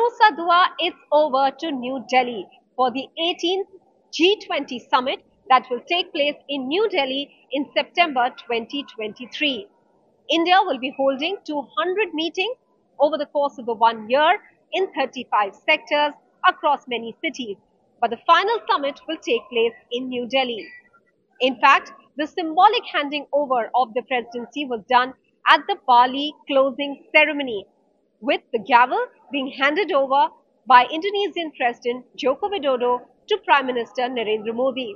Nusa Dua, it's over to New Delhi for the 18th G20 summit that will take place in New Delhi in September 2023. India will be holding 200 meetings over the course of the 1 year in 35 sectors across many cities. But the final summit will take place in New Delhi. In fact, the symbolic handing over of the presidency was done at the Bali closing ceremony, with the gavel being handed over by Indonesian President Joko Widodo to Prime Minister Narendra Modi.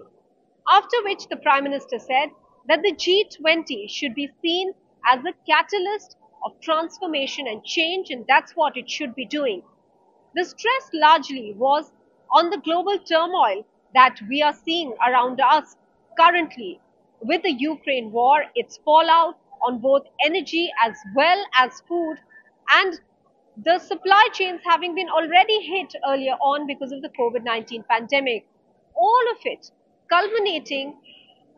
After which the Prime Minister said that the G20 should be seen as a catalyst of transformation and change, and that's what it should be doing. The stress largely was on the global turmoil that we are seeing around us currently, with the Ukraine war, its fallout on both energy as well as food, and the supply chains having been already hit earlier on because of the COVID-19 pandemic. All of it culminating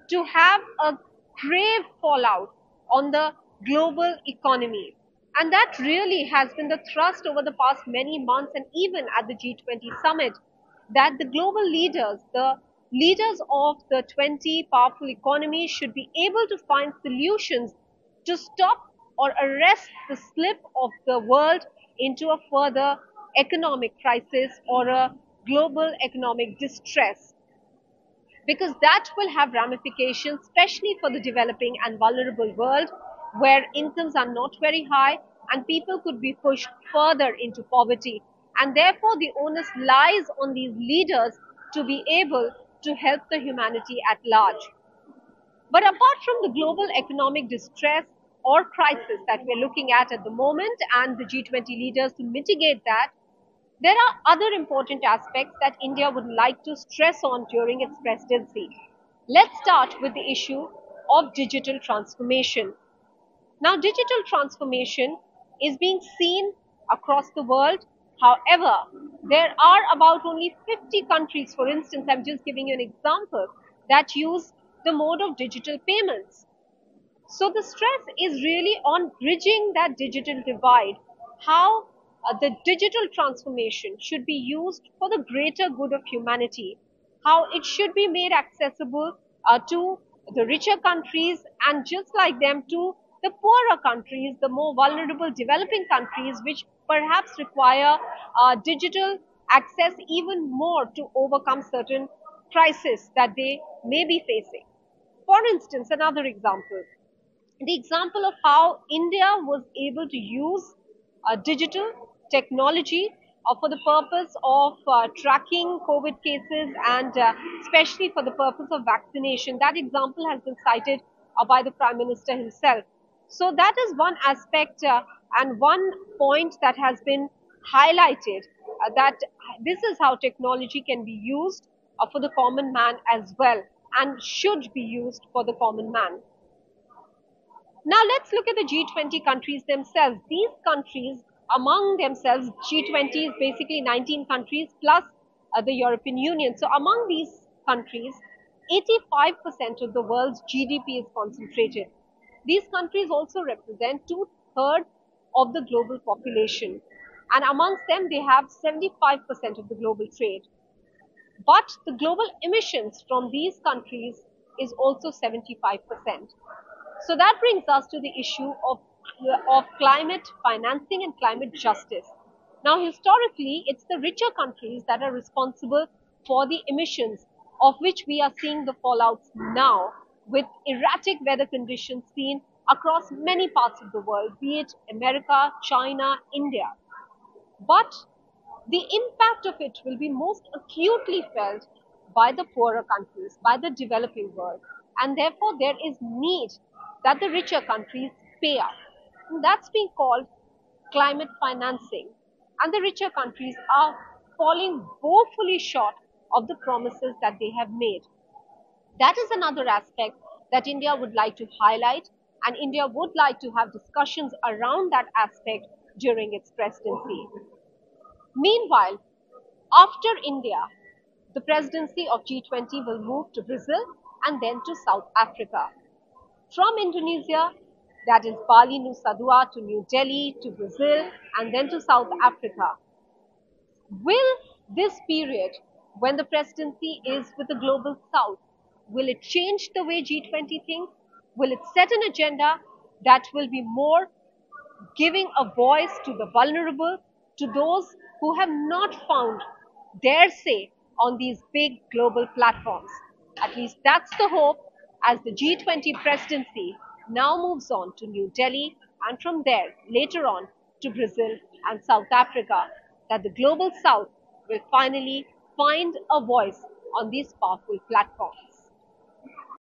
to have a grave fallout on the global economy. And that really has been the thrust over the past many months and even at the G20 summit, that the global leaders, the leaders of the 20 powerful economies should be able to find solutions to stop or arrest the slip of the world into a further economic crisis or a global economic distress, because that will have ramifications, especially for the developing and vulnerable world, where incomes are not very high and people could be pushed further into poverty. And therefore, the onus lies on these leaders to be able to help the humanity at large. But apart from the global economic distress or crisis that we're looking at the moment, and the G20 leaders to mitigate that, there are other important aspects that India would like to stress on during its presidency. Let's start with the issue of digital transformation. Now, digital transformation is being seen across the world. However, there are about only 50 countries, for instance, I'm just giving you an example, that use the mode of digital payments. So the stress is really on bridging that digital divide, how the digital transformation should be used for the greater good of humanity, how it should be made accessible to the richer countries, and just like them, to the poorer countries, the more vulnerable developing countries, which perhaps require digital access even more to overcome certain crises that they may be facing. For instance, another example, the example of how India was able to use digital technology for the purpose of tracking COVID cases, and especially for the purpose of vaccination. That example has been cited by the Prime Minister himself. So that is one aspect and one point that has been highlighted, that this is how technology can be used for the common man as well, and should be used for the common man. Now let's look at the G20 countries themselves. These countries among themselves, G20 is basically 19 countries plus the European Union. So among these countries, 85% of the world's GDP is concentrated. These countries also represent two-thirds of the global population. And amongst them, they have 75% of the global trade. But the global emissions from these countries is also 75%. So that brings us to the issue of climate financing and climate justice. Now, historically, it's the richer countries that are responsible for the emissions, of which we are seeing the fallouts now, with erratic weather conditions seen across many parts of the world, be it America, China, India. But the impact of it will be most acutely felt by the poorer countries, by the developing world. And therefore, there is need that the richer countries pay up. And that's being called climate financing. And the richer countries are falling woefully short of the promises that they have made. That is another aspect that India would like to highlight, and India would like to have discussions around that aspect during its presidency. Meanwhile, after India, the presidency of G20 will move to Brazil and then to South Africa. From Indonesia, that is Bali, Nusa Dua, to New Delhi, to Brazil, and then to South Africa. Will this period, when the presidency is with the global south, will it change the way G20 thinks? Will it set an agenda that will be more giving a voice to the vulnerable, to those who have not found their say on these big global platforms? At least that's the hope as the G20 presidency now moves on to New Delhi and from there later on to Brazil and South Africa, that the global south will finally find a voice on these powerful platforms.